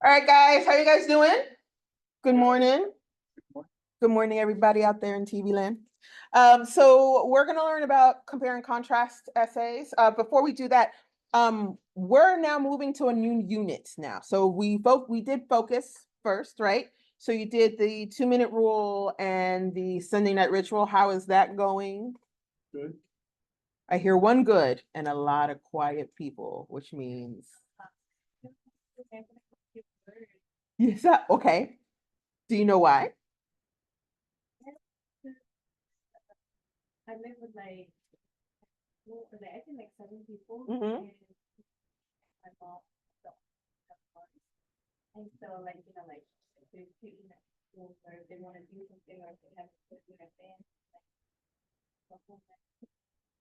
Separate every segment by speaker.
Speaker 1: All right, guys, how you guys doing? Good morning. Good morning, everybody out there in TV land. So we're going to learn about compare and contrast essays. Before we do that, we're now moving to a new unit now. So we did focus first, right? So you did the 2-minute rule and the Sunday night ritual. How is that going?
Speaker 2: Good.
Speaker 1: I hear one good and a lot of quiet people, which means yes. Okay. Do you know why?
Speaker 3: I live with like, I think like 7 people.
Speaker 1: Mhm.
Speaker 3: And my mom, so, and so like, like, there's people at school where they want to do something or they have to do an advance.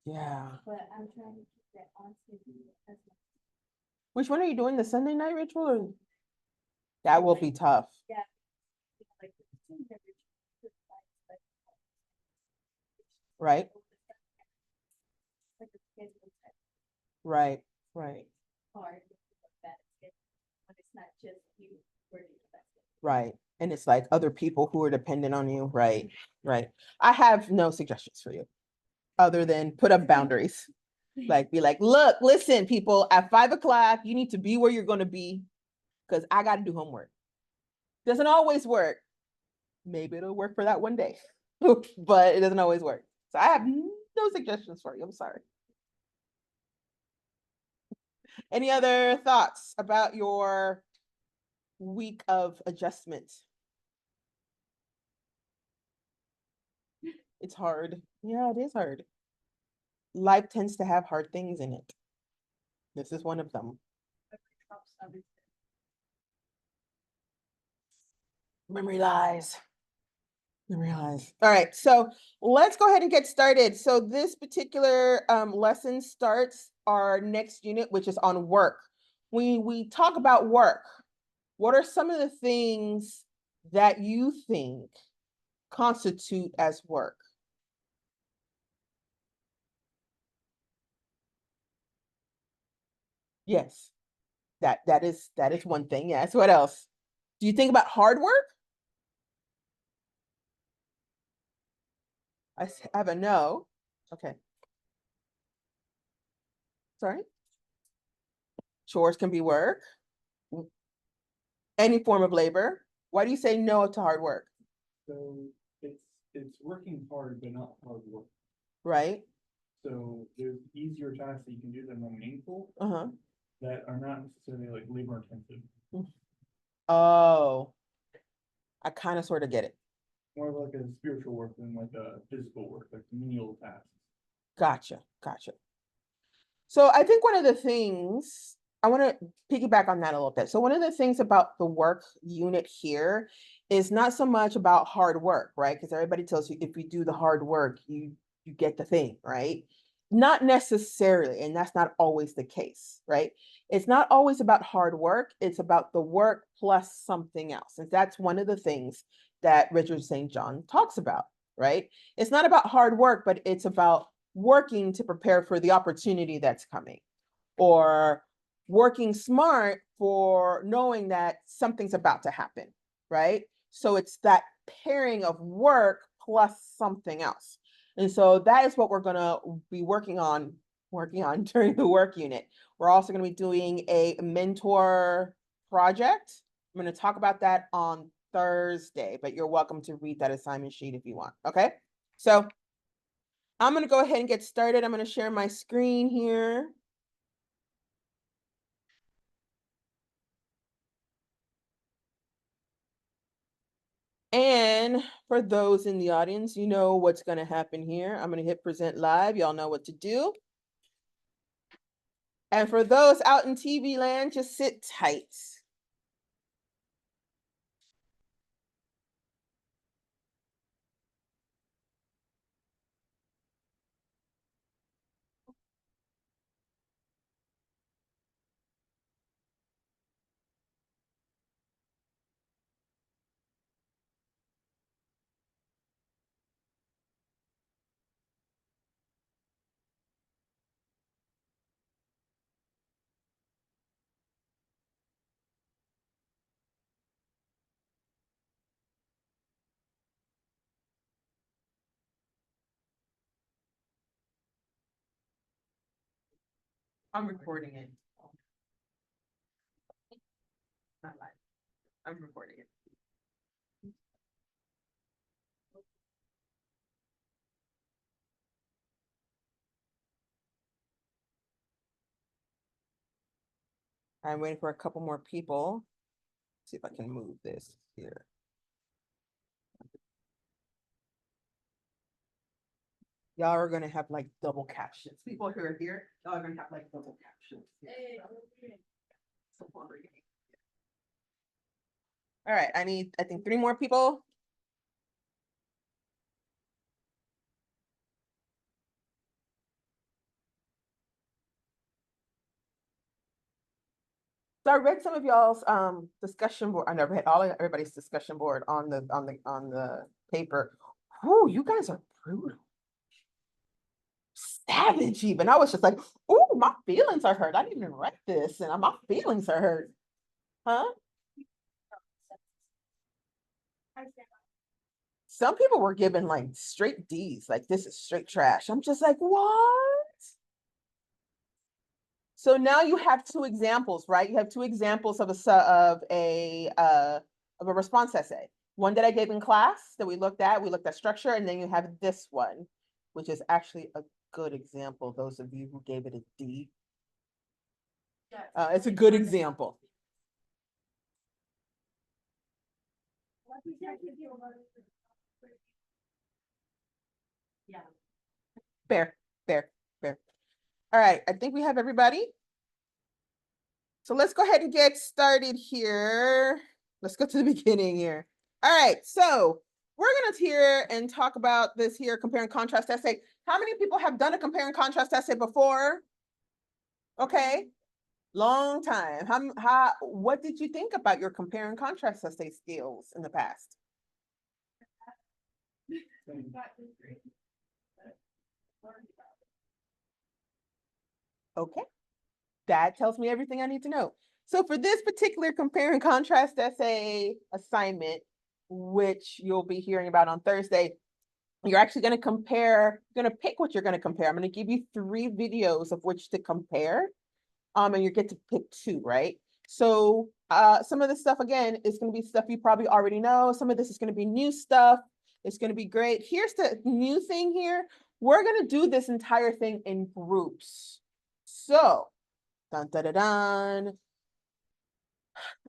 Speaker 1: Yeah.
Speaker 3: But I'm trying to keep that on schedule as much.
Speaker 1: Which one are you doing? The Sunday night ritual or that will be tough,
Speaker 3: Yeah. Like,
Speaker 1: right?
Speaker 3: like a schedule type
Speaker 1: Right, right,
Speaker 3: hard that when it's not just you working with that.
Speaker 1: right. And it's like other people who are dependent on you, right, right. I have no suggestions for you other than put up boundaries. Like be like, look, listen, people, at 5 o'clock, you need to be where you're gonna be because I gotta do homework. Doesn't always work. Maybe it'll work for that one day, but it doesn't always work. So I have no suggestions for you. I'm sorry. Any other thoughts about your week of adjustment? It's hard. Yeah, it is hard. Life tends to have hard things in it. This is one of them. Memory lies. Memory lies. All right, so let's go ahead and get started. So this particular lesson starts our next unit, which is on work. We talk about work. What are some of the things that you think constitute as work? Yes, that is one thing. Yes. What else? Do you think about hard work? Have a no. Okay. Sorry. Chores can be work. Any form of labor. Why do you say no to hard work?
Speaker 2: So it's working hard, but not hard work.
Speaker 1: Right.
Speaker 2: So there's easier tasks that you can do that are more meaningful
Speaker 1: Uh-huh.
Speaker 2: that are not necessarily like labor intensive.
Speaker 1: Oh, I kind of sort of get it.
Speaker 2: More like a spiritual work than like a physical work, like menial tasks.
Speaker 1: Gotcha. Gotcha. So I think one of the things I want to piggyback on that a little bit. So one of the things about the work unit here is not so much about hard work, right? Because everybody tells you if you do the hard work, you get the thing, right? Not necessarily, and that's not always the case, right? It's not always about hard work, it's about the work plus something else. And that's one of the things that Richard St. John talks about, right? It's not about hard work, but it's about working to prepare for the opportunity that's coming or working smart for knowing that something's about to happen, right? So it's that pairing of work plus something else. And so that is what we're going to be working on during the work unit. We're also going to be doing a mentor project. I'm going to talk about that on Thursday, but you're welcome to read that assignment sheet if you want. Okay. So I'm going to go ahead and get started. I'm going to share my screen here. And for those in the audience, you know what's going to happen here. I'm going to hit present live. Y'all know what to do. And for those out in TV land, just sit tight. I'm recording it. Not live. I'm recording it. I'm waiting for a couple more people. See if I can move this here. Y'all are gonna have like double captions. People who are here, y'all are gonna have like double captions. So worried. All right, I think 3 more people. So I read some of y'all's discussion board. I never had everybody's discussion board on the paper. Whoo, you guys are brutal. Savage even. I was just like, ooh, my feelings are hurt. I didn't even write this and my feelings are hurt. Huh? Some people were given like straight D's, like this is straight trash. I'm just like, what? So now you have 2 examples, right? You have 2 examples of a response essay. One that I gave in class that we looked at structure, and then you have this one, which is actually a good example. Those of you who gave it a D, it's a good example.
Speaker 3: Yeah.
Speaker 1: Fair, fair, fair. All right, I think we have everybody. So let's go ahead and get started here. Let's go to the beginning here. All right, so we're gonna hear and talk about this here compare and contrast essay. How many people have done a compare and contrast essay before? Okay, long time. What did you think about your compare and contrast essay skills in the past? Okay, that tells me everything I need to know. So for this particular compare and contrast essay assignment, which you'll be hearing about on Thursday, you're actually going to compare, you're going to pick what you're going to compare. I'm going to give you 3 videos of which to compare. And you get to pick 2, right? So some of this stuff, again, is going to be stuff you probably already know. Some of this is going to be new stuff. It's going to be great. Here's the new thing here. We're going to do this entire thing in groups. So, dun, dun, dun, dun.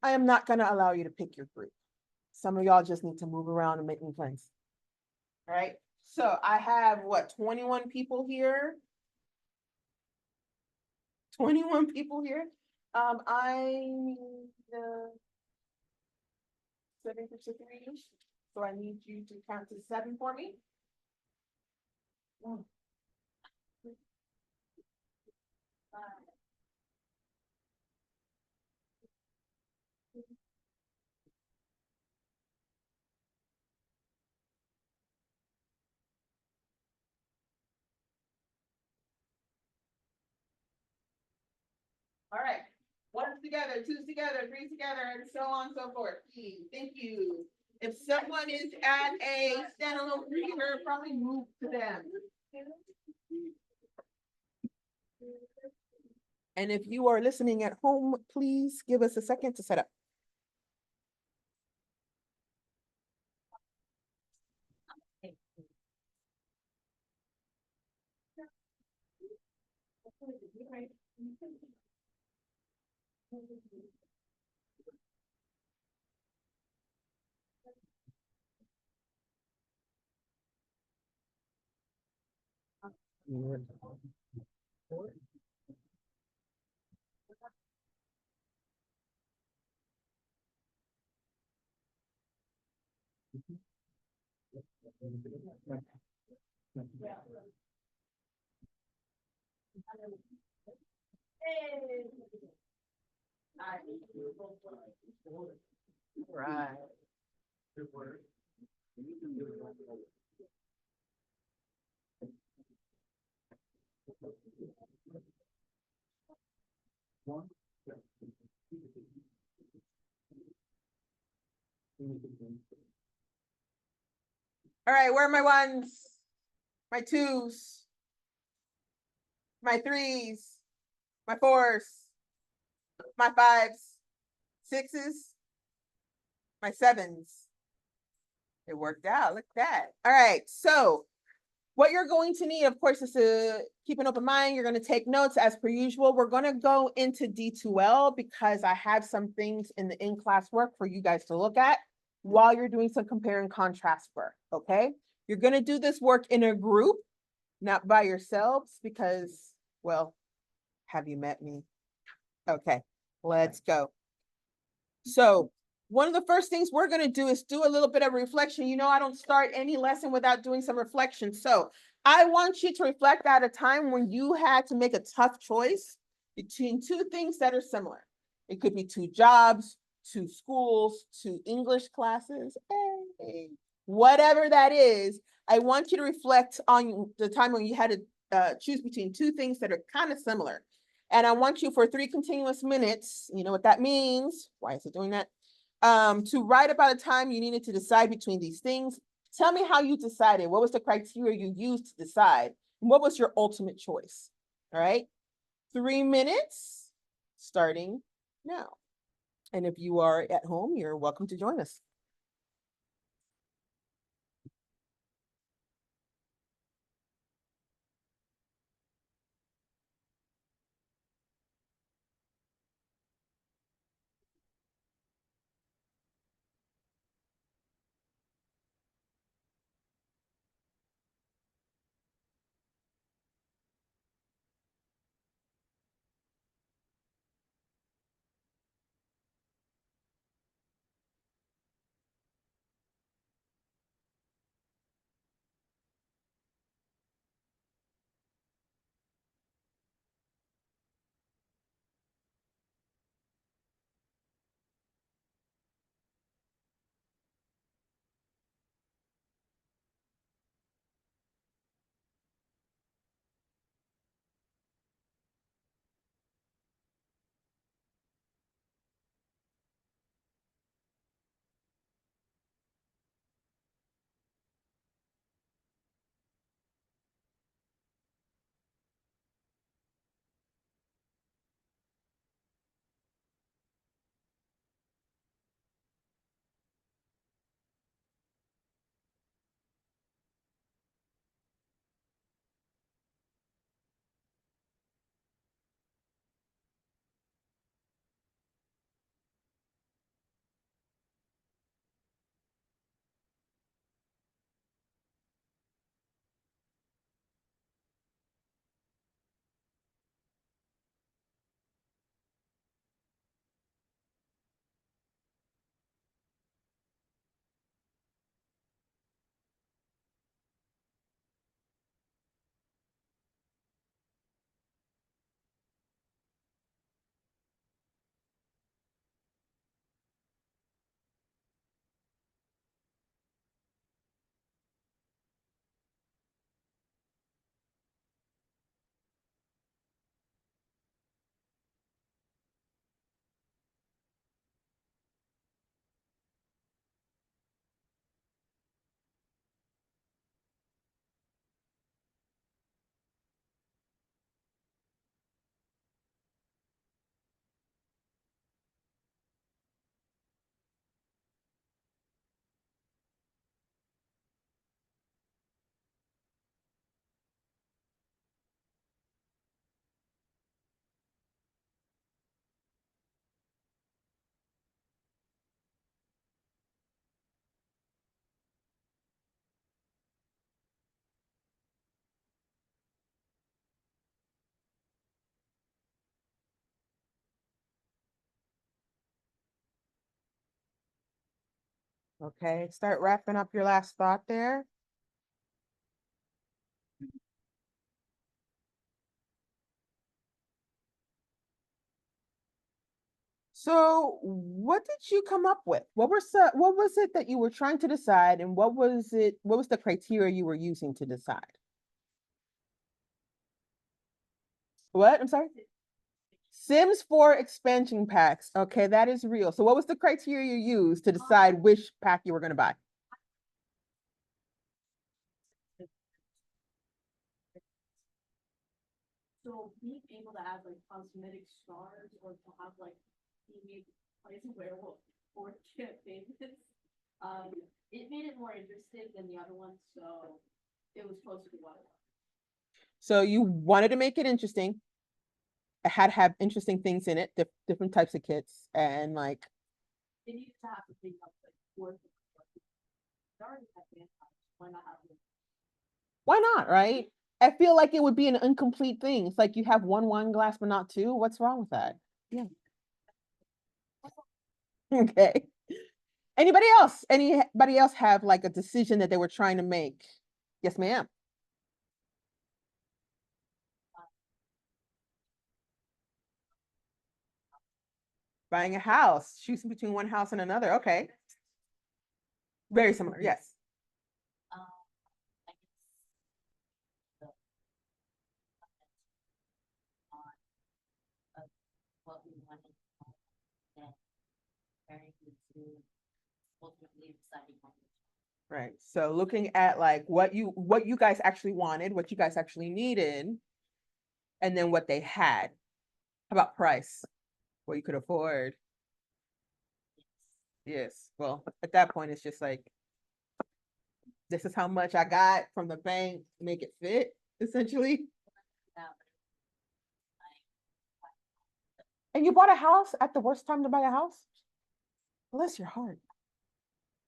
Speaker 1: I am not going to allow you to pick your group. Some of y'all just need to move around and make new friends. All right. So I have what, 21 people here? 21 people here. I need 7 to 3. So I need you to count to 7 for me. 1, 2, 5. All right. 1's together, 2's together, 3's together, and so on and so forth. Thank you. If someone is at a standalone computer, probably move to them. And if you are listening at home, please give us a second to set up. Right. All right, where are my 1s? My 2s? My 3s? my 4s, my 5s, 6s, my 7s. It worked out. Look at that. All right. So what you're going to need, of course, is to keep an open mind. You're going to take notes as per usual. We're going to go into D2L because I have some things in the in-class work for you guys to look at while you're doing some compare and contrast work, okay? You're going to do this work in a group, not by yourselves because, well, have you met me? Okay, let's go. So one of the first things we're going to do is do a little bit of reflection. You know, I don't start any lesson without doing some reflection. So I want you to reflect at a time when you had to make a tough choice between two things that are similar. It could be two jobs, two schools, two English classes, whatever that is. I want you to reflect on the time when you had to choose between two things that are kind of similar. And I want you for 3 continuous minutes, you know what that means? Why is it doing that? To write about a time you needed to decide between these things. Tell me how you decided. What was the criteria you used to decide? And what was your ultimate choice? All right. 3 minutes starting now. And if you are at home, you're welcome to join us. Okay, start wrapping up your last thought there. So what did you come up with? What was it that you were trying to decide, and what was the criteria you were using to decide? What? I'm sorry? Sims 4 expansion packs. Okay, that is real. So what was the criteria you used to decide which pack you were going to buy?
Speaker 3: So being able to add like cosmetic stars or to have like being able to place a werewolf or campaigns, it made it more interesting than the other ones, so it was closer to what I wanted.
Speaker 1: So you wanted to make it interesting. It had to have interesting things in it, different types of kits, and like,
Speaker 3: It needs to have the thing of like worth it. It already had vampires, why not have them?
Speaker 1: why not, right? I feel like it would be an incomplete thing. It's like you have one wine glass, but not two. What's wrong with that? Yeah. Okay. Anybody else have like a decision that they were trying to make? Yes, ma'am. Buying a house, choosing between one house and another. Okay. Very similar. Yes.
Speaker 3: I guess the on of what we wanted, then very good to ultimately deciding on.
Speaker 1: Right. So looking at like what you guys actually wanted, what you guys actually needed, and then what they had. How about price? What you could afford. Yes. Well, at that point, it's just like, this is how much I got from the bank, make it fit, essentially. And you bought a house at the worst time to buy a house? Bless your heart.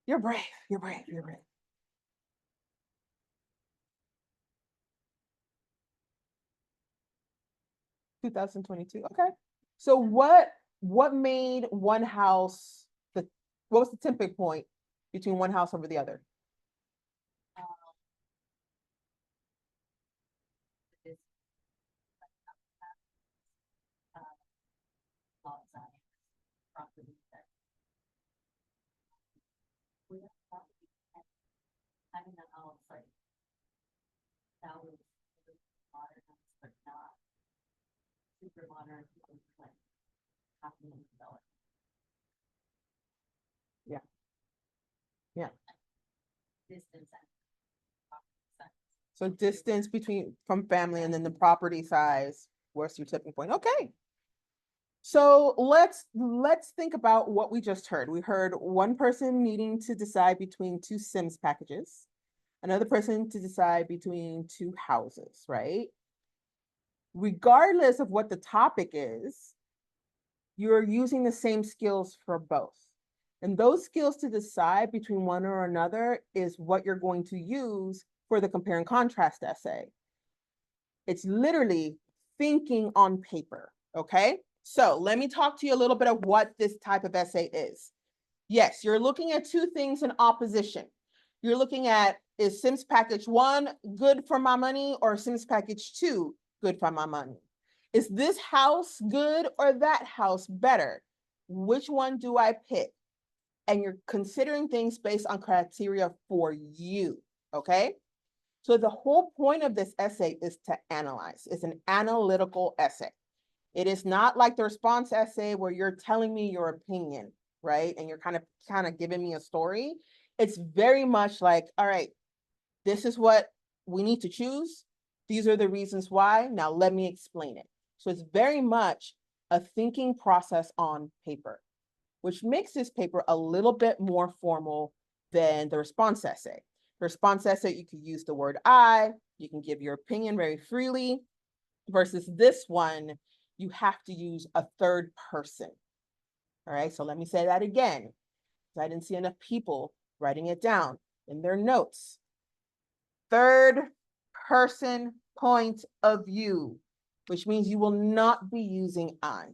Speaker 1: You're brave. You're brave. You're brave. (2022). Okay. So what made one house what was the tipping point between one house over the other?
Speaker 3: This, lot size, property that. We have property, and having a house like. That was modern, but not super modern, like happening development.
Speaker 1: Yeah. Yeah.
Speaker 3: Distance and. property size.
Speaker 1: So distance from family and then the property size, where's your tipping point? Okay. So let's think about what we just heard. We heard one person needing to decide between two Sims packages, another person to decide between two houses, right? Regardless of what the topic is, you're using the same skills for both. And those skills to decide between one or another is what you're going to use for the compare and contrast essay. It's literally thinking on paper, okay? So let me talk to you a little bit of what this type of essay is. Yes, you're looking at two things in opposition. You're looking at, is Sims package 1 good for my money or Sims package 2 good for my money? Is this house good or that house better? Which one do I pick? And you're considering things based on criteria for you, okay? So the whole point of this essay is to analyze. It's an analytical essay. It is not like the response essay where you're telling me your opinion, right? And you're kind of giving me a story. It's very much like, all right, this is what we need to choose. These are the reasons why. Now let me explain it. So it's very much a thinking process on paper, which makes this paper a little bit more formal than the response essay. The response essay, you could use the word I, you can give your opinion very freely, versus this one, you have to use a third person. All right, so let me say that again, because I didn't see enough people writing it down in their notes. Third person point of view, which means you will not be using I.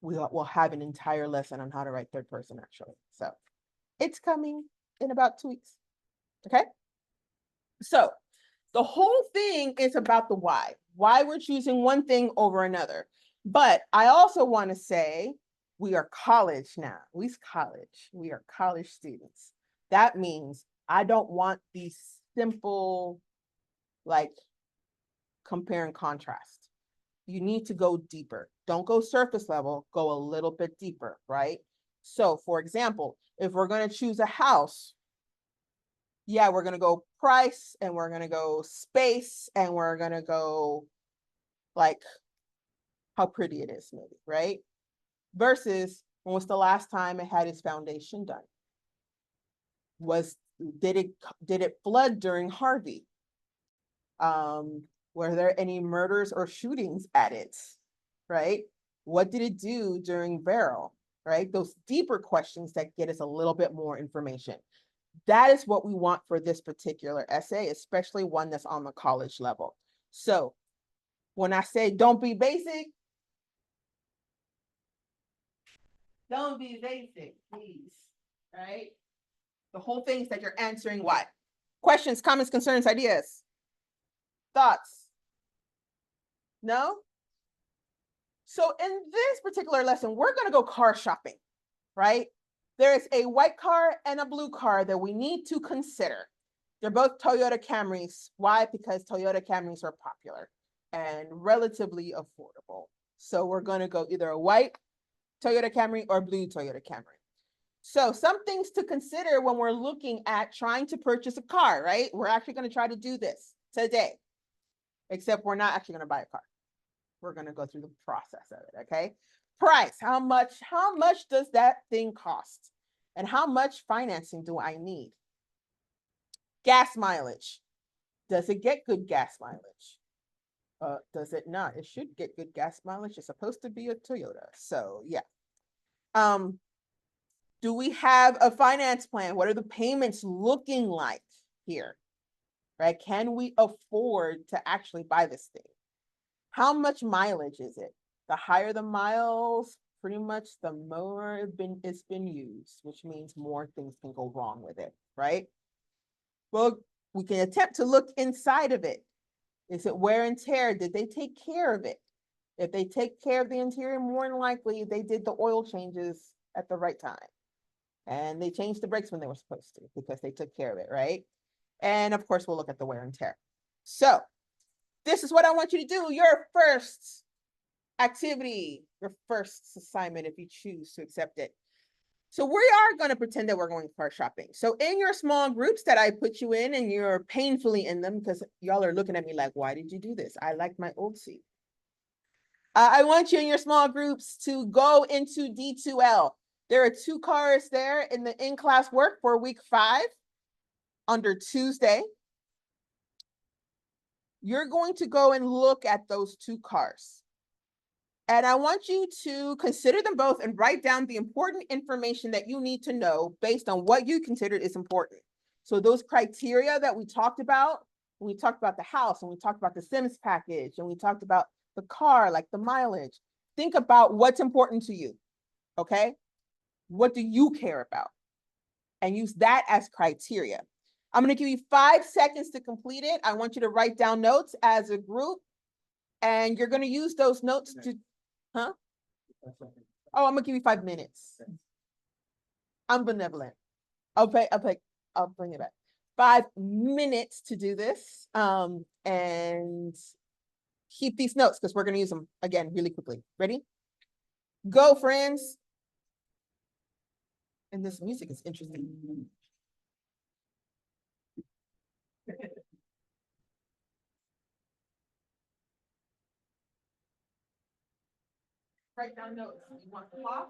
Speaker 1: We'll have an entire lesson on how to write third person, actually. So it's coming in about 2 weeks. Okay. So the whole thing is about the why we're choosing one thing over another. But I also want to say we are college now. We are college students. That means I don't want these simple, like, compare and contrast. You need to go deeper. Don't go surface level, go a little bit deeper, right? So for example, if we're going to choose a house, yeah, we're gonna go price and we're gonna go space and we're gonna go like how pretty it is, maybe, right? Versus when was the last time it had its foundation done? Did it flood during Harvey? Were there any murders or shootings at it? Right? What did it do during Beryl? Right? Those deeper questions that get us a little bit more information. That is what we want for this particular essay, especially one that's on the college level. So when I say don't be basic, please, right? The whole thing is that you're answering what? Questions, comments, concerns, ideas, thoughts? No? So in this particular lesson, we're going to go car shopping, right? There's a white car and a blue car that we need to consider. They're both Toyota Camrys. Why? Because Toyota Camrys are popular and relatively affordable. So we're going to go either a white Toyota Camry or blue Toyota Camry. So some things to consider when we're looking at trying to purchase a car, right? We're actually going to try to do this today, except we're not actually going to buy a car. We're going to go through the process of it, okay? Price, how much does that thing cost? And how much financing do I need? Gas mileage. Does it get good gas mileage? Does it not? It should get good gas mileage. It's supposed to be a Toyota. So yeah. Do we have a finance plan? What are the payments looking like here? Right? Can we afford to actually buy this thing? How much mileage is it? The higher the miles, pretty much the more it's been used, which means more things can go wrong with it, right? Well, we can attempt to look inside of it. Is it wear and tear? Did they take care of it? If they take care of the interior, more than likely they did the oil changes at the right time. And they changed the brakes when they were supposed to because they took care of it, right? And of course, we'll look at the wear and tear. So this is what I want you to do. Your first activity, your first assignment, if you choose to accept it. So we are going to pretend that we're going car shopping. So in your small groups that I put you in, and you're painfully in them because y'all are looking at me like, why did you do this? I like my old seat. I want you in your small groups to go into D2L. There are 2 cars there in the in-class work for week 5 under Tuesday. You're going to go and look at those 2 cars. And I want you to consider them both and write down the important information that you need to know based on what you considered is important. So those criteria that we talked about, when we talked about the house, and we talked about the Sims package, and we talked about the car, like the mileage, think about what's important to you, okay? What do you care about? And use that as criteria. I'm going to give you 5 seconds to complete it. I want you to write down notes as a group, and you're going to use those notes to, huh? Oh, I'm going to give you 5 minutes. I'm benevolent. I'll bring it back. 5 minutes to do this. And keep these notes because we're going to use them again really quickly. Ready? Go, friends. And this music is interesting. Write down notes. You want the box?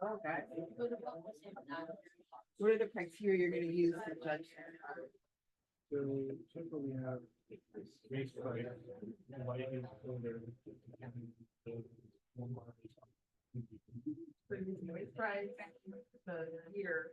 Speaker 1: Okay. What are the criteria you're gonna use to judge?
Speaker 2: So typically we have race price, lighting, older.
Speaker 1: So you're using waste price, the heater.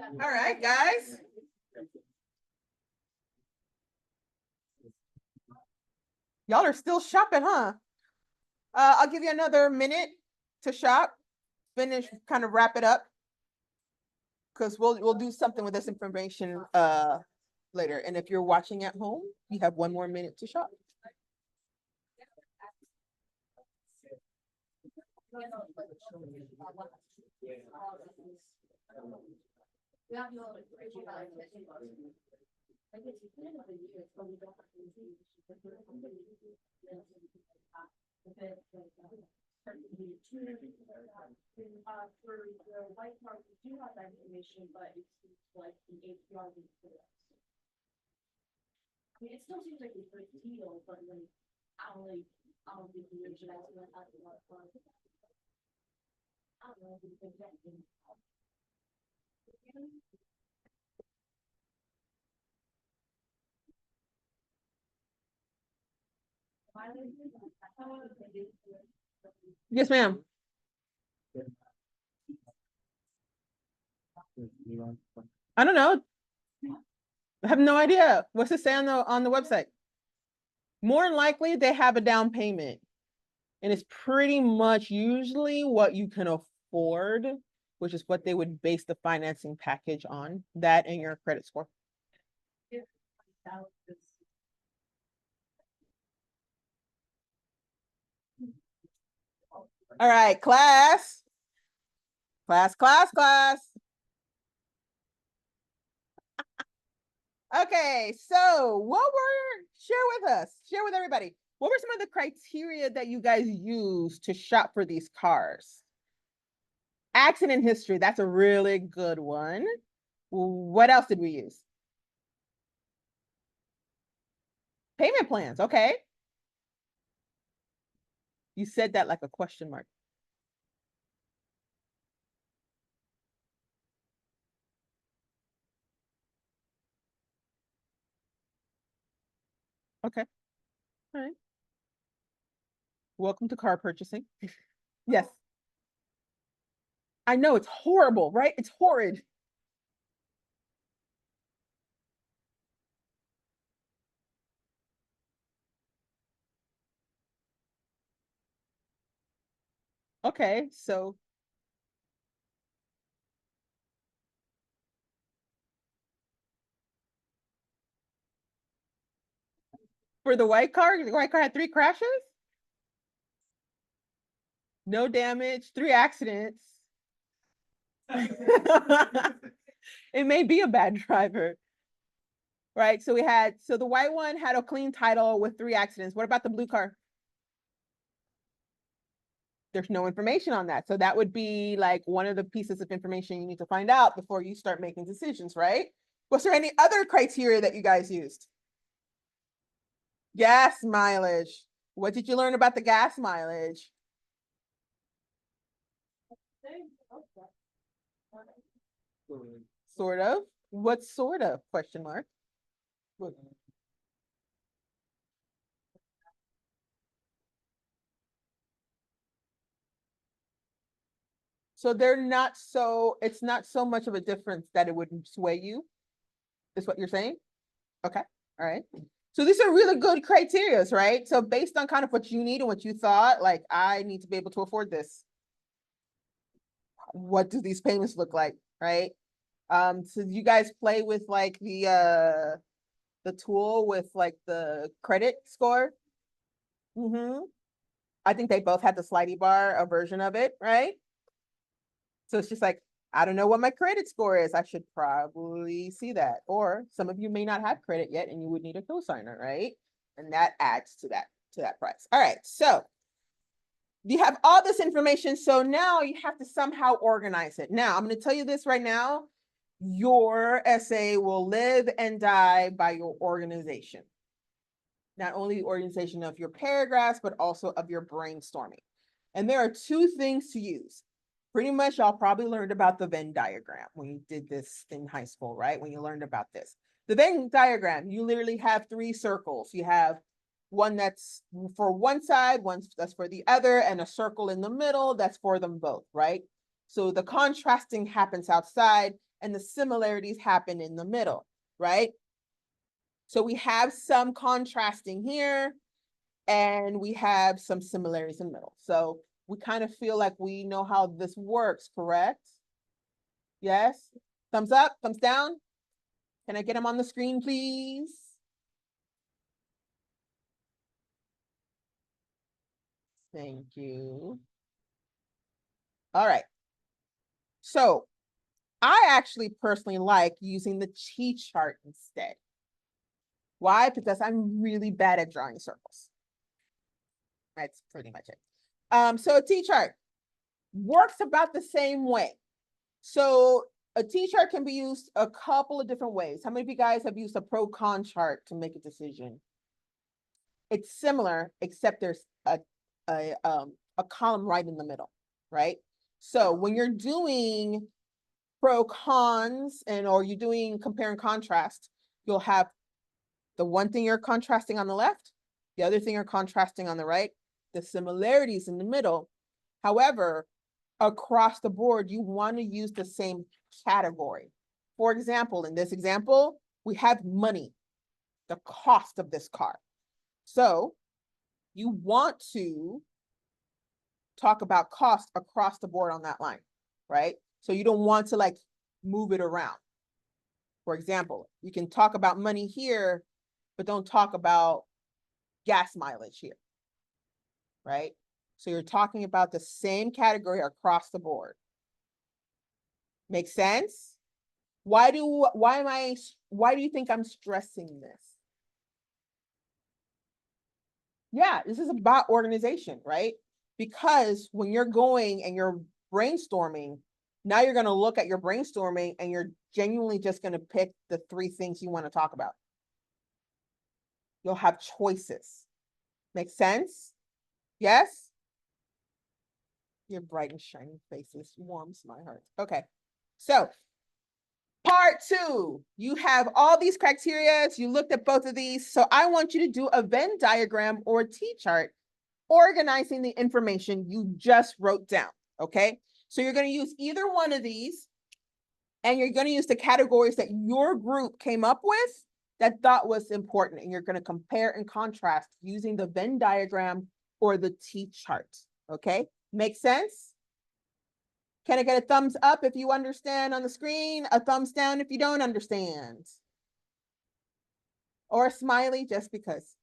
Speaker 1: All right, guys. Y'all are still shopping, huh? I'll give you another minute to shop, finish, kind of wrap it up. Cause we'll do something with this information later. And if you're watching at home, you have 1 more minute to shop.
Speaker 3: For the white card, we do have that information, but it's like the APR. I mean, it still seems like a good deal, but like, I don't think the agent has to have a lot of fun. I don't know.
Speaker 1: Yes, ma'am. I don't know. I have no idea. What's it say on the website? More than likely, they have a down payment. And it's pretty much usually what you can afford, which is what they would base the financing package on, that and your credit score. All right, class. Class. Okay, so share with us, share with everybody. What were some of the criteria that you guys used to shop for these cars? Accident history, that's a really good one. What else did we use? Payment plans, okay. You said that like a question mark. Okay, all right. Welcome to car purchasing. Yes. I know it's horrible, right? It's horrid. Okay, so for the white car had 3 crashes? No damage, 3 accidents. It may be a bad driver. Right, so the white one had a clean title with 3 accidents. What about the blue car? There's no information on that. So that would be like one of the pieces of information you need to find out before you start making decisions, right? Was there any other criteria that you guys used? Gas mileage. What did you learn about the gas mileage? Sort of. What sort of? Question mark. So it's not so much of a difference that it would sway you, is what you're saying? Okay, all right. So these are really good criterias, right? So based on kind of what you need and what you thought, like, I need to be able to afford this. What do these payments look like, right? So you guys play with like the tool with like the credit score? Mm-hmm. I think they both had the slidey bar, a version of it, right? So it's just like, I don't know what my credit score is. I should probably see that. Or some of you may not have credit yet and you would need a cosigner, right? And that adds to that price. All right, so you have all this information. So now you have to somehow organize it. Now, I'm going to tell you this right now. Your essay will live and die by your organization. Not only the organization of your paragraphs, but also of your brainstorming. And there are 2 things to use. Pretty much y'all probably learned about the Venn diagram when you did this in high school, right? When you learned about this. The Venn diagram, you literally have 3 circles. You have one that's for one side, one that's for the other, and a circle in the middle that's for them both, right? So the contrasting happens outside and the similarities happen in the middle, right? So we have some contrasting here and we have some similarities in the middle. So we kind of feel like we know how this works, correct? Yes? Thumbs up, thumbs down? Can I get them on the screen, please? Thank you. All right. So I actually personally like using the T-chart instead. Why? Because I'm really bad at drawing circles. That's pretty much it. So a T-chart works about the same way. So a T-chart can be used a couple of different ways. How many of you guys have used a pro-con chart to make a decision? It's similar, except there's a column right in the middle, right? So when you're doing pro cons or you're doing compare and contrast, you'll have the one thing you're contrasting on the left, The other thing are contrasting on the right, the similarities in the middle. However, across the board, you want to use the same category. For example, in this example, we have money, the cost of this car. So you want to talk about cost across the board on that line, right? So you don't want to like move it around. For example, you can talk about money here, but don't talk about gas mileage here, right? So you're talking about the same category across the board. Make sense? Why do you think I'm stressing this? Yeah, this is about organization, right? Because when you're going and you're brainstorming, now you're going to look at your brainstorming and you're genuinely just going to pick the 3 things you want to talk about. You'll have choices. Make sense? Yes? Your bright and shining faces warms my heart. Okay. So part 2, you have all these criteria. You looked at both of these. So I want you to do a Venn diagram or T-chart organizing the information you just wrote down. Okay. So you're going to use either one of these and you're going to use the categories that your group came up with that thought was important. And you're going to compare and contrast using the Venn diagram or the T-chart. Okay. Make sense? Can I get a thumbs up if you understand on the screen? A thumbs down if you don't understand? Or a smiley just because.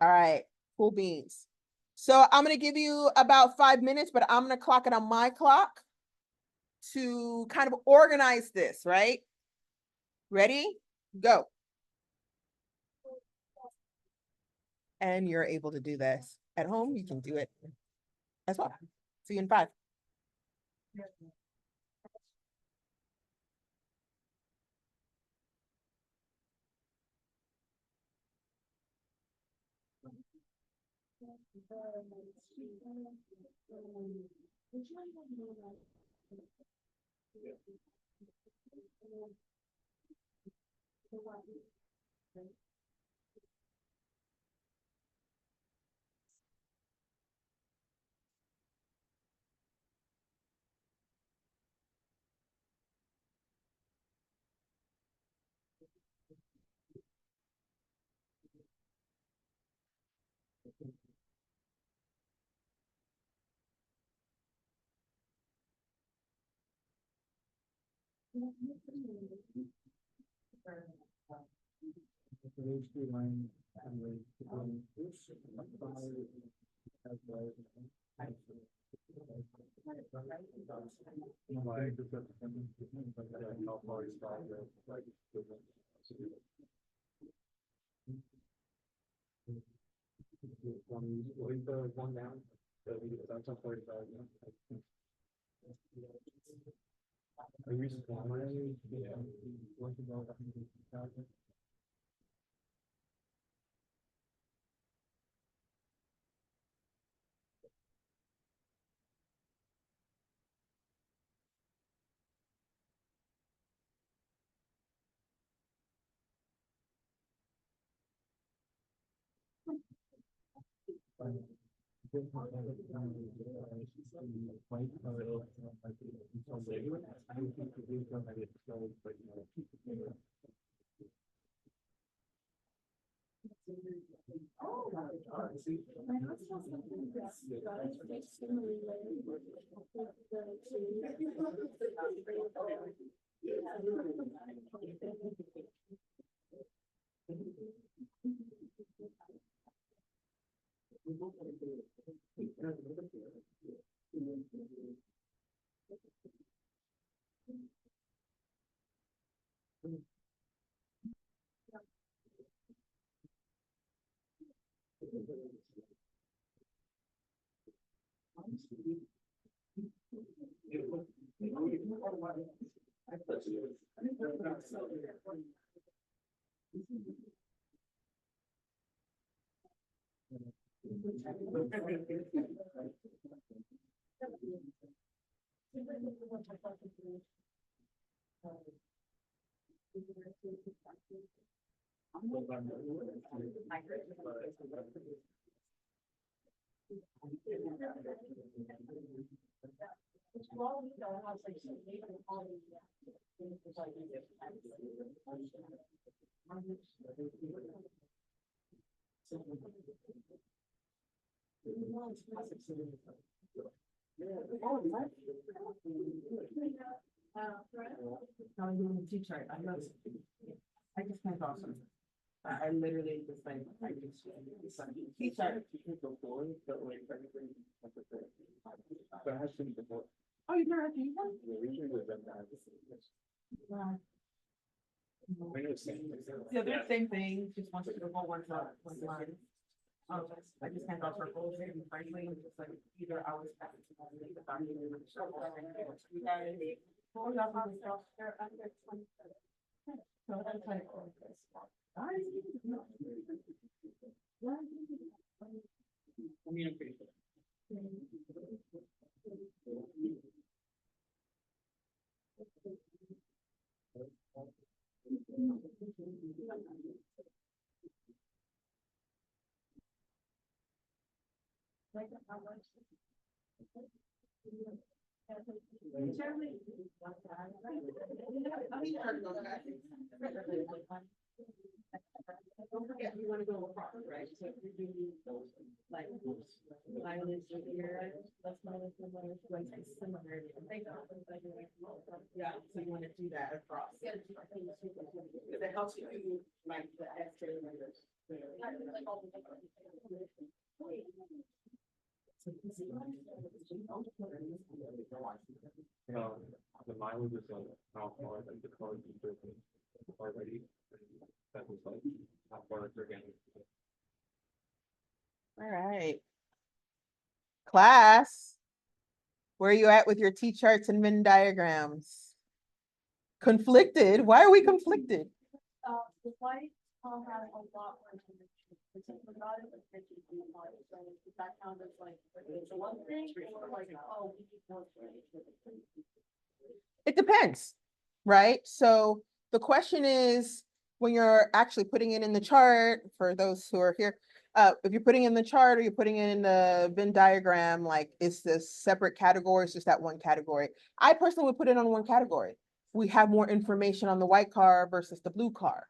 Speaker 1: All right, cool beans. So I'm going to give you about 5 minutes, but I'm going to clock it on my clock to kind of organize this, right? Ready? Go. And you're able to do this at home. You can do it as well. See you in 5.
Speaker 4: I'm doing a T-shirt, I know. I just can't awesome. I literally just like, I just. T-shirt. Oh, you never do Yeah, they're the same thing, just wants to go one line. I just can't go circles, and frankly, I'm just like, either I was. So that's like.
Speaker 2: Communication.
Speaker 4: Don't forget, you wanna go across, right? So if you're doing like violence here, that's not like similar, yeah, so you wanna do that across. Because it helps you do like the X-ray numbers.
Speaker 2: The mileage is like how far like the car is driven already. That was like how far they're getting.
Speaker 1: All right. Class, where are you at with your T-charts and Venn diagrams? Conflicted? Why are we conflicted?
Speaker 3: The white has a lot more information. About it, like 50 so does that count as like, it's one thing, or like, oh, we need more information?
Speaker 1: It depends, right? So the question is, when you're actually putting it in the chart, for those who are here, if you're putting in the chart or you're putting it in the Venn diagram, like, is this separate categories, just that one category? I personally would put it on one category. We have more information on the white car versus the blue car,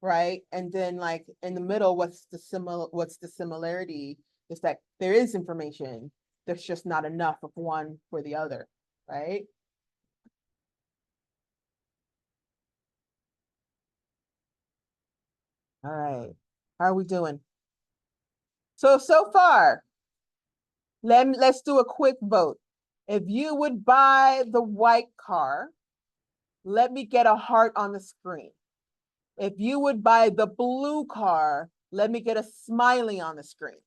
Speaker 1: right? And then like in the middle, what's the similarity is that there is information. There's just not enough of one for the other, right? All right, how are we doing? So far, let's do a quick vote. If you would buy the white car, let me get a heart on the screen. If you would buy the blue car, let me get a smiley on the screen.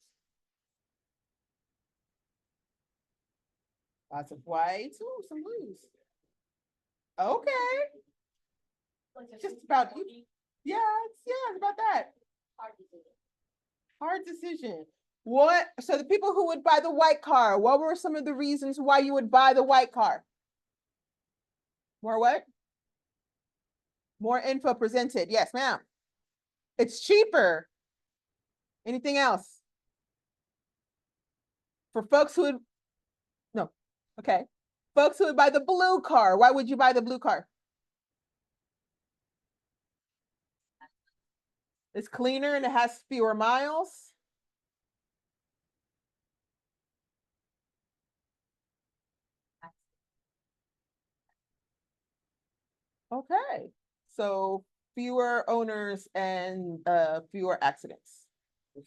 Speaker 1: Lots of whites, ooh, some blues. Okay, just about, yeah, it's about that. Hard decision. What, so the people who would buy the white car, what were some of the reasons why you would buy the white car? More what? More info presented. Yes, ma'am. It's cheaper. Anything else? For folks who would, no, okay. Folks who would buy the blue car, why would you buy the blue car? It's cleaner and it has fewer miles. Okay, so fewer owners and fewer accidents.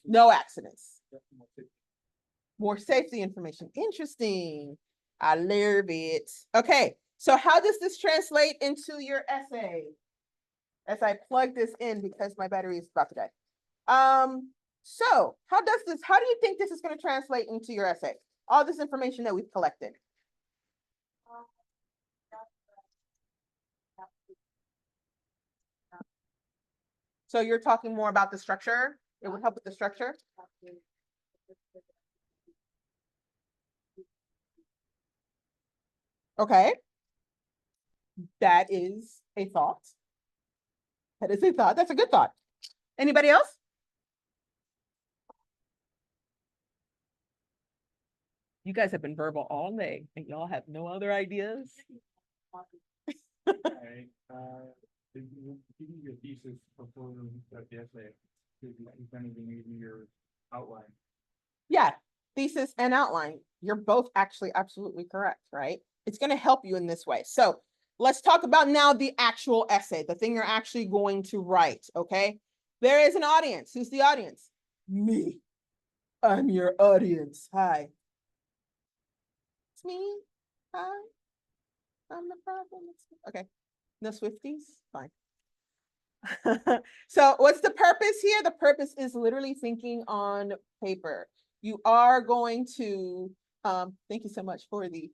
Speaker 1: No accidents. More safety information. Interesting. I love it. Okay, so how does this translate into your essay? As I plug this in because my battery is about to die. So how do you think this is going to translate into your essay? All this information that we've collected. So you're talking more about the structure? It would help with the structure? Okay. That is a thought. That is a thought. That's a good thought. Anybody else? You guys have been verbal all day and y'all have no other ideas?
Speaker 2: Alright, if you give me your thesis before the essay, you kind of give me your outline.
Speaker 1: Yeah, thesis and outline. You're both actually absolutely correct, right? It's going to help you in this way. So let's talk about now the actual essay, the thing you're actually going to write, okay? There is an audience. Who's the audience? Me. I'm your audience. Hi. It's me. Hi. I'm the problem. Okay. No Swifties? Fine. So what's the purpose here? The purpose is literally thinking on paper. You are going to, thank you so much for the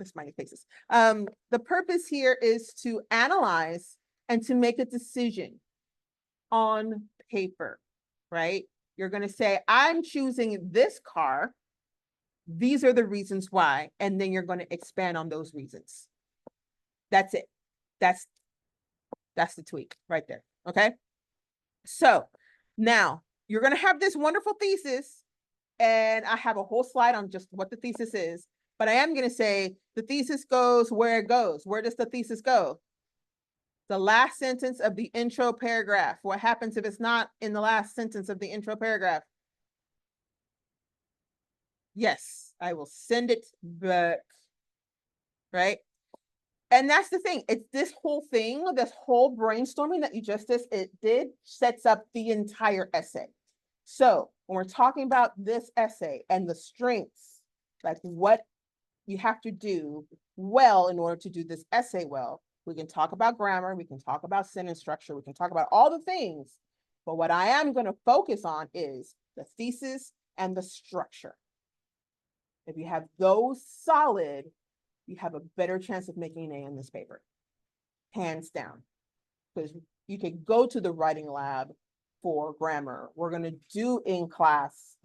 Speaker 1: smiley faces. The purpose here is to analyze and to make a decision on paper, right? You're going to say, I'm choosing this car. These are the reasons why, and then you're going to expand on those reasons. That's it. That's the tweak right there. Okay. So now you're going to have this wonderful thesis, and I have a whole slide on just what the thesis is, but I am going to say the thesis goes where it goes. Where does the thesis go? The last sentence of the intro paragraph. What happens if it's not in the last sentence of the intro paragraph? Yes, I will send it back. Right? And that's the thing. It's this whole thing, this whole brainstorming that you just did sets up the entire essay. So when we're talking about this essay and the strengths, like what you have to do well in order to do this essay well, we can talk about grammar, we can talk about sentence structure, we can talk about all the things. But what I am going to focus on is the thesis and the structure. If you have those solid, you have a better chance of making an A in this paper, hands down. Because you could go to the writing lab for grammar. We're going to do in class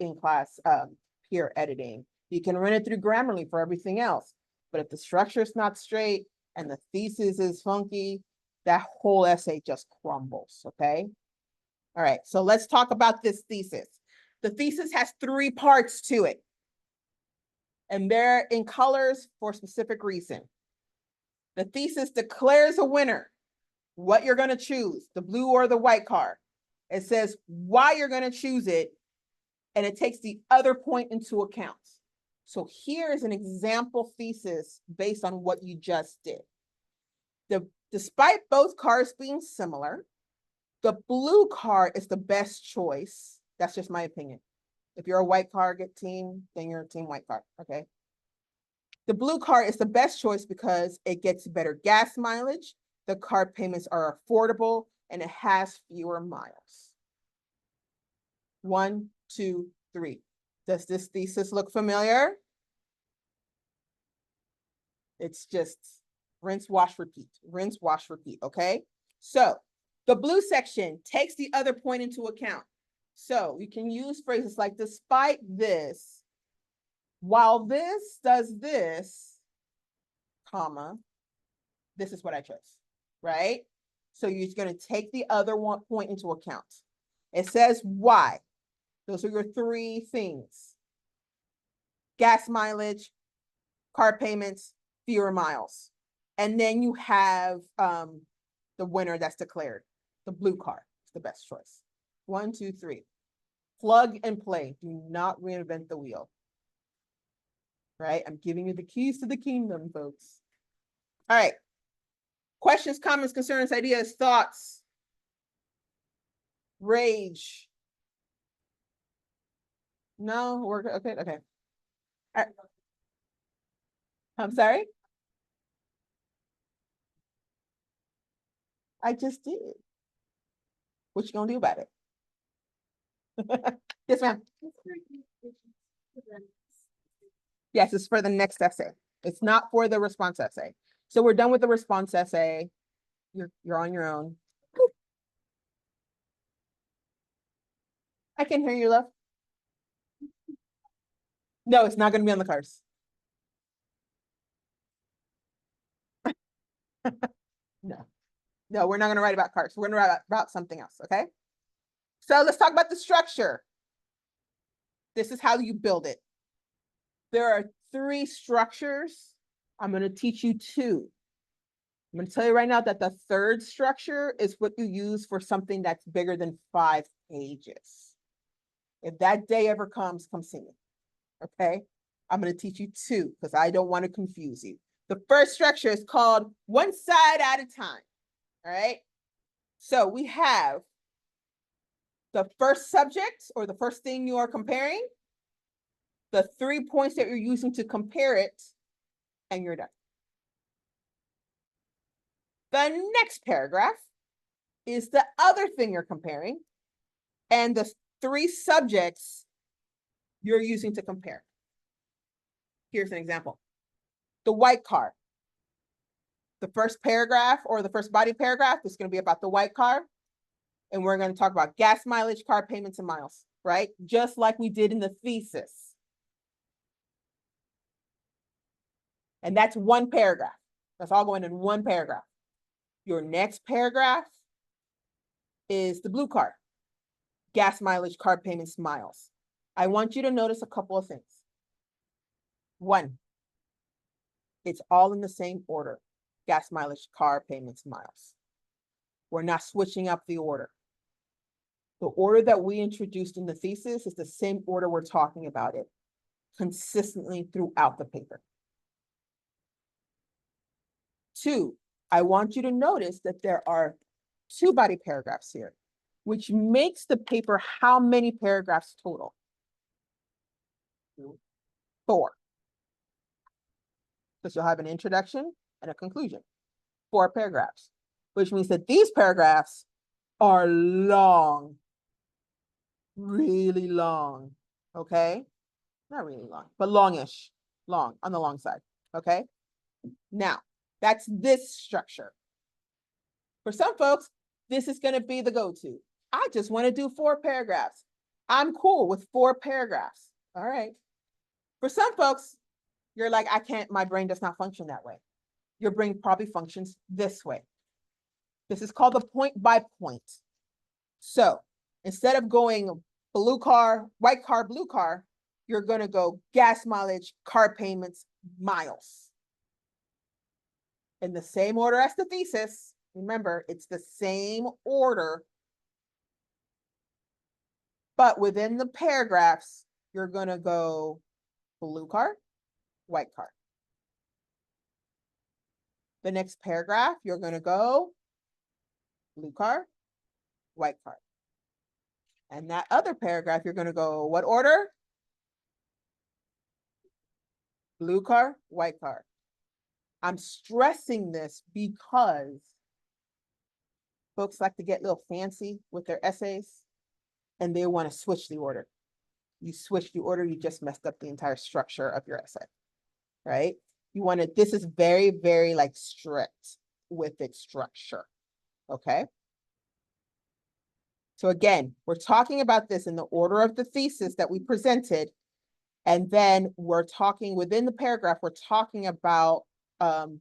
Speaker 1: peer editing. You can run it through Grammarly for everything else. But if the structure is not straight and the thesis is funky, that whole essay just crumbles, okay? All right, so let's talk about this thesis. The thesis has 3 parts to it. And they're in colors for a specific reason. The thesis declares a winner, what you're going to choose, the blue or the white car. It says why you're going to choose it, and it takes the other point into account. So here is an example thesis based on what you just did. Despite both cars being similar, the blue car is the best choice. That's just my opinion. If you're a white car team, then you're a team white car, okay? The blue car is the best choice because it gets better gas mileage, the car payments are affordable, and it has fewer miles. 1, 2, 3. Does this thesis look familiar? It's just rinse, wash, repeat, okay? So the blue section takes the other point into account. So you can use phrases like, despite this, while this does this, comma, this is what I chose, right? So you're going to take the other point into account. It says why. Those are your 3 things. Gas mileage, car payments, fewer miles. And then you have the winner that's declared. The blue car is the best choice. 1, 2, 3. Plug and play. Do not reinvent the wheel. Right? I'm giving you the keys to the kingdom, folks. All right. Questions, comments, concerns, ideas, thoughts, rage. No, we're okay. Okay. All right. I'm sorry. I just did. What you gonna do about it? Yes, ma'am. Yes, it's for the next essay. It's not for the response essay. So we're done with the response essay. You're on your own. I can hear you, love. No, it's not going to be on the cars. No, No, we're not gonna write about cards. We're gonna write about something else, okay? So let's talk about the structure. This is how you build it. There are 3 structures. I'm gonna teach you 2. I'm gonna tell you right now that the 3rd structure is what you use for something that's bigger than 5 pages. If that day ever comes, come see me, okay? I'm gonna teach you 2 because I don't want to confuse you. The first structure is called one side at a time, all right? So we have the first subject or the first thing you are comparing, the 3 points that you're using to compare it, and you're done. The next paragraph is the other thing you're comparing, and the 3 subjects you're using to compare. Here's an example. The white car. The first paragraph or the first body paragraph is going to be about the white car. And we're going to talk about gas mileage, car payments, and miles, right? Just like we did in the thesis. And that's 1 paragraph. That's all going in 1 paragraph. Your next paragraph is the blue car. Gas mileage, car payments, miles. I want you to notice a couple of things. 1, it's all in the same order. Gas mileage, car payments, miles. We're not switching up the order. The order that we introduced in the thesis is the same order we're talking about it consistently throughout the paper. 2, I want you to notice that there are 2 body paragraphs here, which makes the paper how many paragraphs total? 4. Because you'll have an introduction and a conclusion. 4 paragraphs, which means that these paragraphs are long, really long, okay? Not really long, but longish, long, on the long side, okay? Now, that's this structure. For some folks, this is gonna be the go-to. I just wanna do 4 paragraphs. I'm cool with 4 paragraphs, all right? For some folks, you're like, I can't, my brain does not function that way. Your brain probably functions this way. This is called the point by point. So instead of going blue car, white car, blue car, you're gonna go gas mileage, car payments, miles. In the same order as the thesis. Remember, it's the same order. But within the paragraphs, you're gonna go blue car, white car. The next paragraph, you're gonna go blue car, white car. And that other paragraph, you're gonna go what order? Blue car, white car. I'm stressing this because folks like to get a little fancy with their essays and they want to switch the order. You switch the order, you just messed up the entire structure of your essay, right? You want to, this is very, very like strict with its structure, okay? So again, we're talking about this in the order of the thesis that we presented. And then we're talking within the paragraph, we're talking about the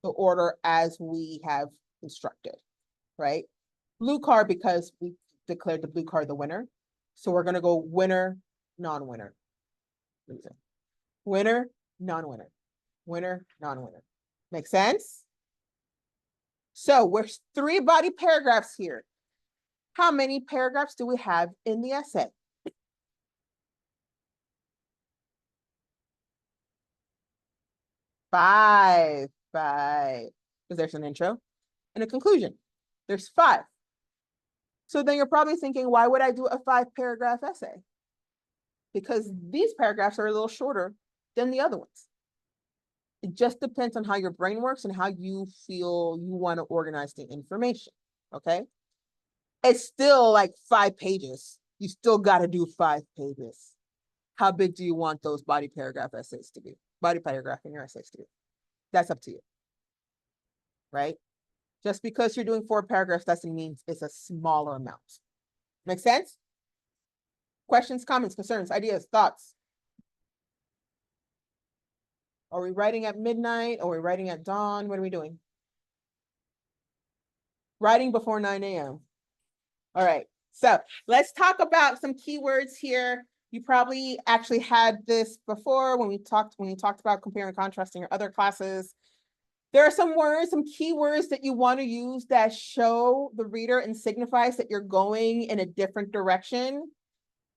Speaker 1: order as we have instructed, right? Blue car, because we declared the blue car the winner. So we're gonna go winner, non-winner. Winner, non-winner, winner, non-winner. Make sense? So we're 3 body paragraphs here. How many paragraphs do we have in the essay? 5, because there's an intro and a conclusion. There's 5. So then you're probably thinking, why would I do a 5-paragraph essay? Because these paragraphs are a little shorter than the other ones. It just depends on how your brain works and how you feel you want to organize the information, okay? It's still like 5 pages. You still got to do 5 pages. How big do you want those body paragraph essays to be? Body paragraph in your essays to be? That's up to you, right? Just because you're doing 4 paragraphs doesn't mean it's a smaller amount. Make sense? Questions, comments, concerns, ideas, thoughts? Are we writing at midnight? Are we writing at dawn? What are we doing? Writing before 9 a.m. All right, so let's talk about some keywords here. You probably actually had this before when you talked about comparing and contrasting your other classes. There are some words, some keywords that you want to use that show the reader and signifies that you're going in a different direction,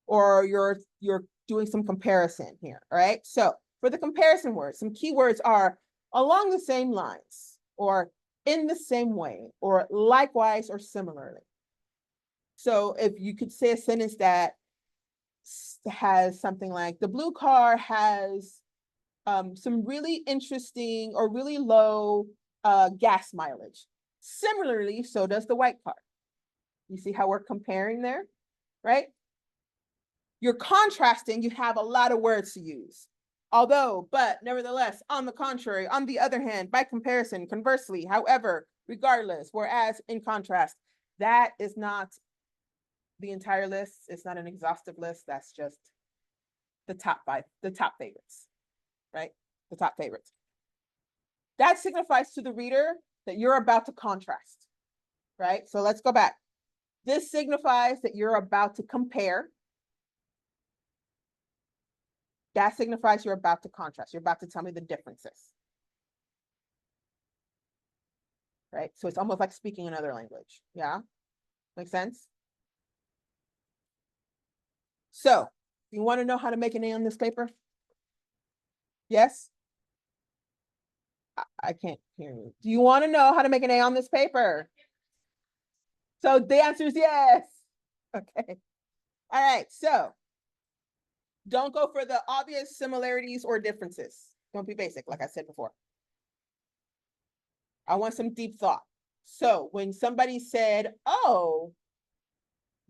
Speaker 1: or you're doing some comparison here. All right. So for the comparison words, some keywords are along the same lines, or in the same way, or likewise, or similarly. So if you could say a sentence that has something like, the blue car has some really interesting or really low gas mileage. Similarly, so does the white car. You see how we're comparing there, right? You're contrasting, you have a lot of words to use. Although, but, nevertheless, on the contrary, on the other hand, by comparison, conversely, however, regardless, whereas, in contrast, that is not the entire list. It's not an exhaustive list. That's just the top favorites, right? The top favorites. That signifies to the reader that you're about to contrast, right? So let's go back. This signifies that you're about to compare. That signifies you're about to contrast. You're about to tell me the differences, right? So it's almost like speaking another language. Yeah, make sense? So you want to know how to make an A on this paper? Yes? I can't hear you. Do you want to know how to make an A on this paper? So the answer is yes. Okay. All right. So don't go for the obvious similarities or differences. Don't be basic, like I said before. I want some deep thought. So when somebody said, oh,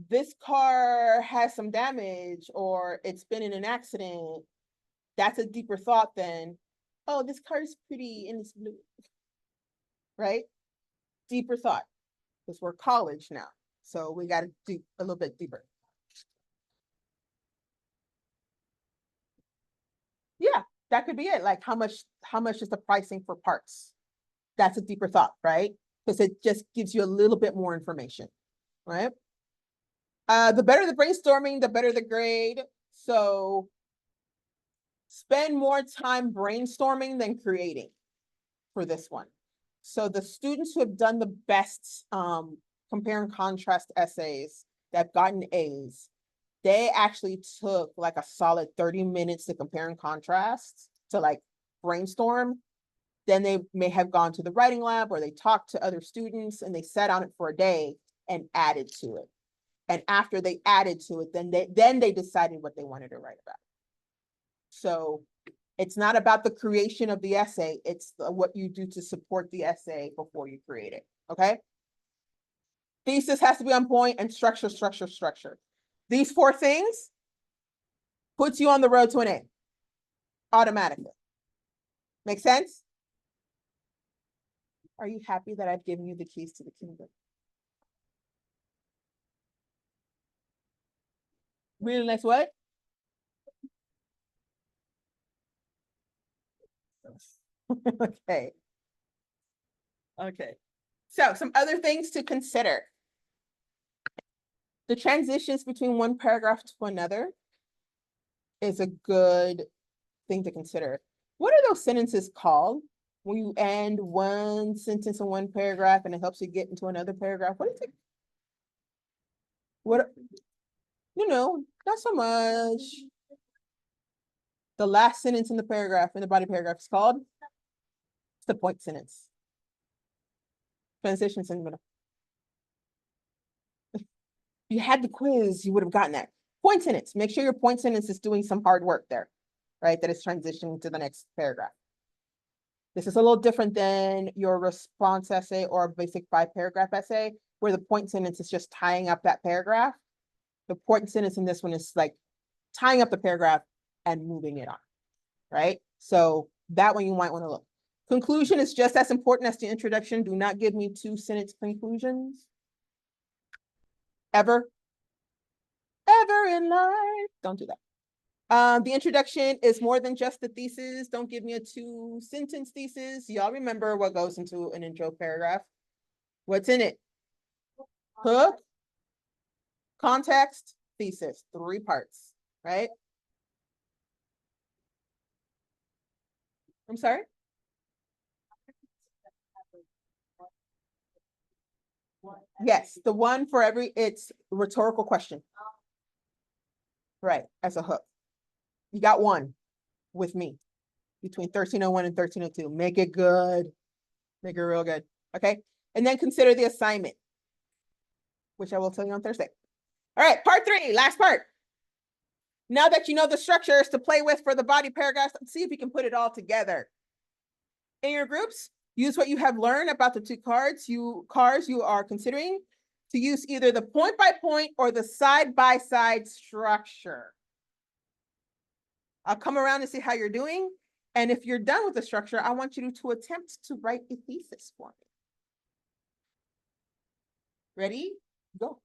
Speaker 1: this car has some damage, or it's been in an accident, that's a deeper thought than, oh, this car is pretty and it's blue, right? Deeper thought, because we're college now. So we got to do a little bit deeper. Yeah, that could be it. Like how much is the pricing for parts? That's a deeper thought, right? Because it just gives you a little bit more information, right? The better the brainstorming, the better the grade. So spend more time brainstorming than creating for this one. So the students who have done the best compare and contrast essays that have gotten A's, they actually took like a solid 30 minutes to compare and contrast, to like brainstorm. Then they may have gone to the writing lab, or they talked to other students and they sat on it for a day and added to it. And after they added to it, then they decided what they wanted to write about. So it's not about the creation of the essay, it's what you do to support the essay before you create it, okay? Thesis has to be on point, and structure. These 4 things puts you on the road to an A automatically. Make sense? Are you happy that I've given you the keys to the kingdom? Really nice what? Okay. Okay. So some other things to consider. The transitions between one paragraph to another is a good thing to consider. What are those sentences called? When you end one sentence in one paragraph and it helps you get into another paragraph. What is it? What, not so much. The last sentence in the paragraph, in the body paragraph, is called, it's the point sentence. Transitions in the middle. If you had the quiz, you would have gotten that. Point sentence. Make sure your point sentence is doing some hard work there, right? That is transitioning to the next paragraph. This is a little different than your response essay or a basic 5-paragraph essay, where the point sentence is just tying up that paragraph. The point sentence in this one is like tying up the paragraph and moving it on, right? So that one you might want to look. Conclusion is just as important as the introduction. Do not give me 2-sentence conclusions. Ever in life. Don't do that. The introduction is more than just the thesis. Don't give me a 2-sentence thesis. Y'all remember what goes into an intro paragraph? What's in it? Hook, context, thesis, 3 parts, right? I'm sorry? Yes, the one for every, it's rhetorical question. Right, as a hook. You got one with me between 1301 and 1302. Make it good. Make it real good. Okay. And then consider the assignment, which I will tell you on Thursday. All right, part 3, last part. Now that you know the structures to play with for the body paragraphs, let's see if you can put it all together. In your groups, use what you have learned about the 2 cars you are considering to use either the point by point or the side by side structure. I'll come around and see how you're doing. And if you're done with the structure, I want you to attempt to write a thesis for me. Ready? Go.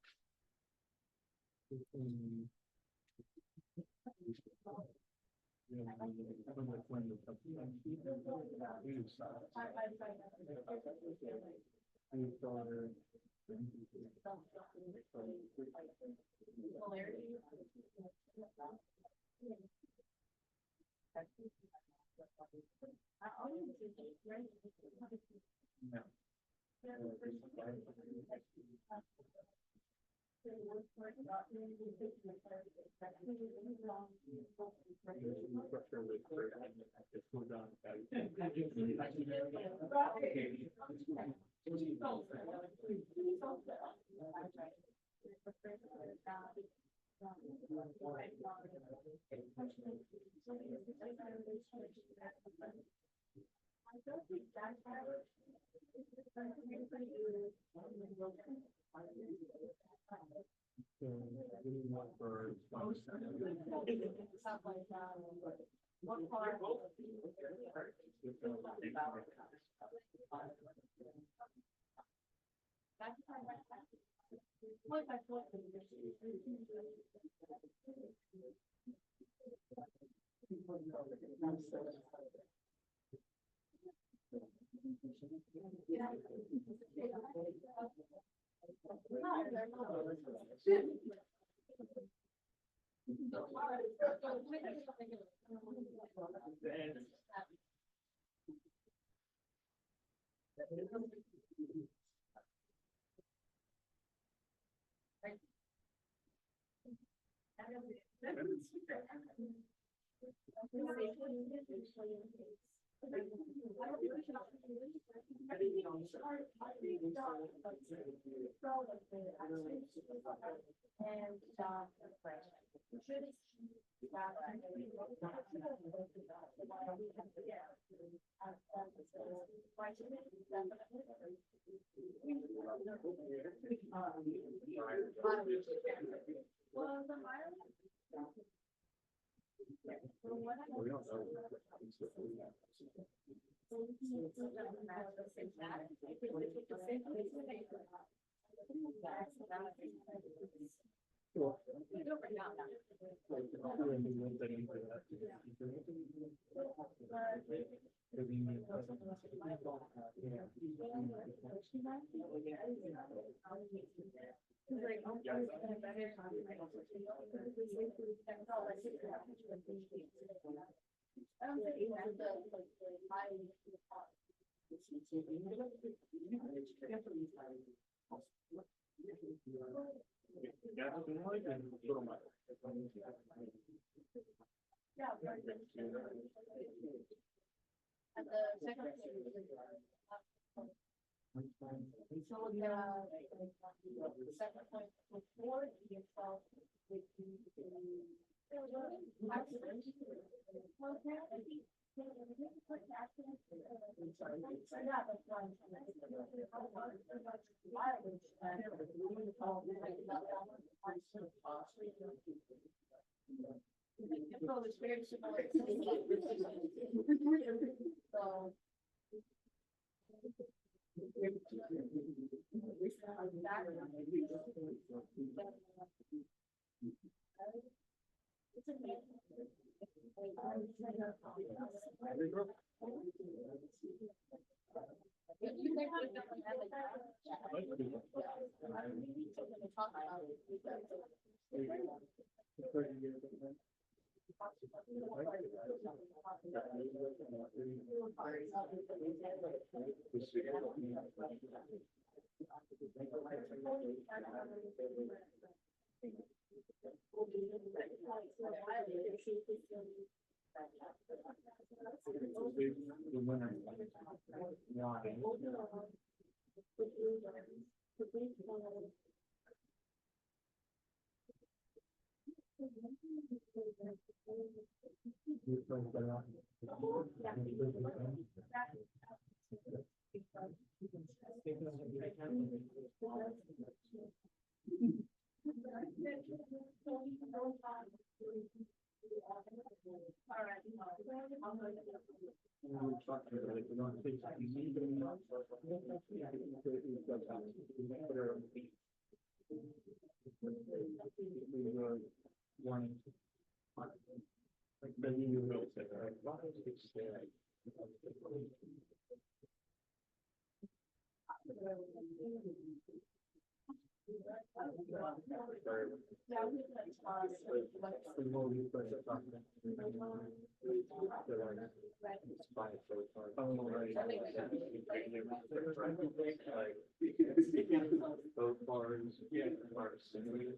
Speaker 2: Those bars, yeah, are similar.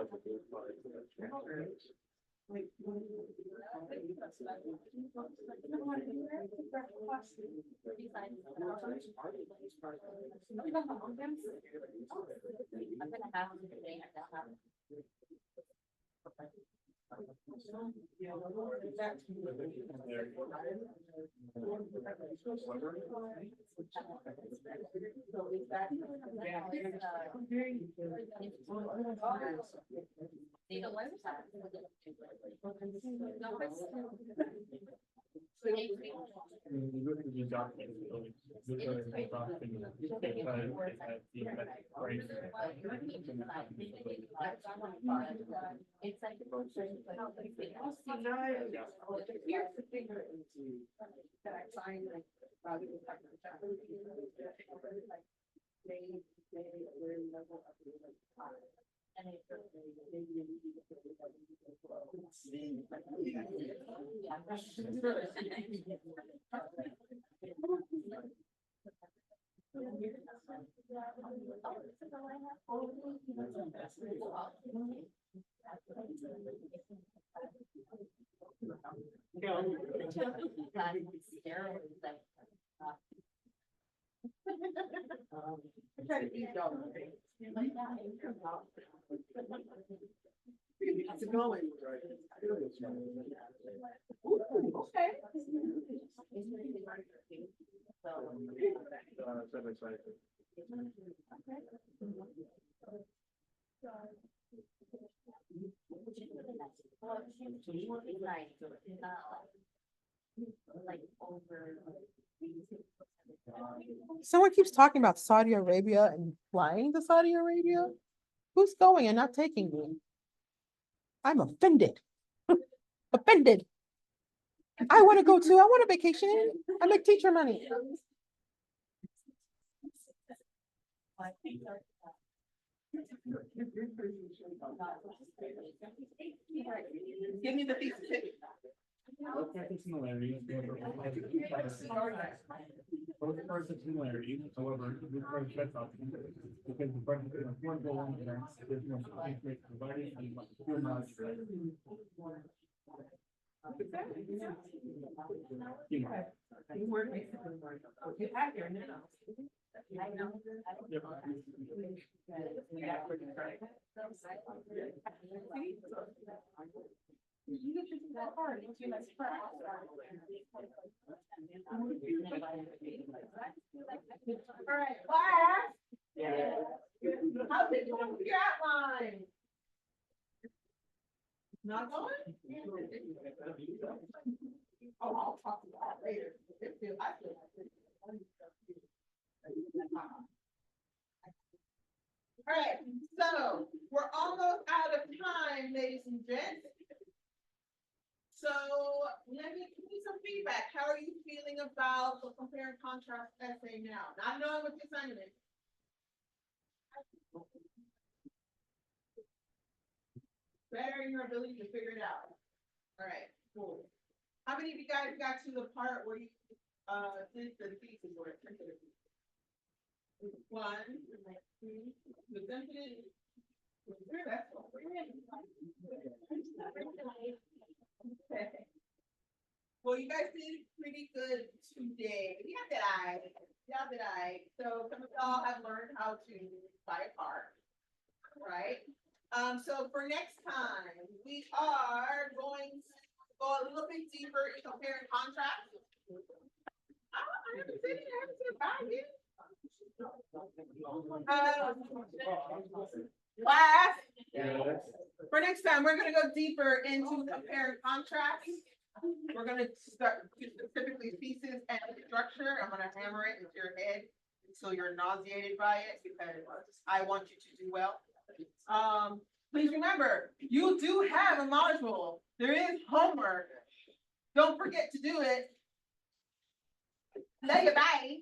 Speaker 2: But those bars are
Speaker 3: I'm gonna have to today, I have. It's like.
Speaker 4: Here's the thing that I find like, about it, like, they were in level of the, like,
Speaker 3: And it's.
Speaker 4: I try to eat all the things. It's going.
Speaker 1: Okay.
Speaker 3: Like over.
Speaker 1: Someone keeps talking about Saudi Arabia and flying to Saudi Arabia. Who's going and not taking me? I'm offended. Offended. I want to go too. I want a vacation. I make teacher money.
Speaker 4: Give me the piece of it.
Speaker 2: Both parts of similarities. Both parts of similarities, however, this part shuts off. Because the part is affordable long term, there's no interest rate provided and pure knowledge.
Speaker 4: Teamwork makes it work. You have your now.
Speaker 3: I know.
Speaker 2: Yep.
Speaker 1: All right, class. How's it going with your outline? Not going? Oh, I'll talk about it later. I feel like it. All right, so we're almost out of time, ladies and gents. So let me give me some feedback. How are you feeling about the compare and contrast essay now? Not knowing what the assignment is. better in your ability to figure it out. All right, cool. How many of you guys got to the part where you, did the thesis or printed a thesis? One, presented. That's all. Okay. Well, you guys did pretty good today. Yeah, that I. So some of y'all have learned how to buy a car, right? So for next time, we are going to go a little bit deeper in comparing contracts. I haven't seen it, I haven't seen it. Class, for next time, we're gonna go deeper into comparing contracts. We're gonna start specifically pieces and structure. I'm gonna hammer it into your head so you're nauseated by it because I want you to do well. Please remember, you do have a module. There is homework. Don't forget to do it. Love you, bye.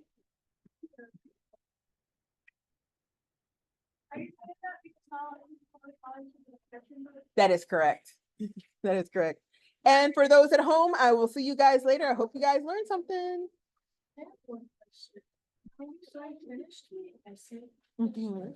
Speaker 1: That is correct. That is correct. And for those at home, I will see you guys later. I hope you guys learned something.
Speaker 4: Are you so finished? I see.
Speaker 1: Mhm.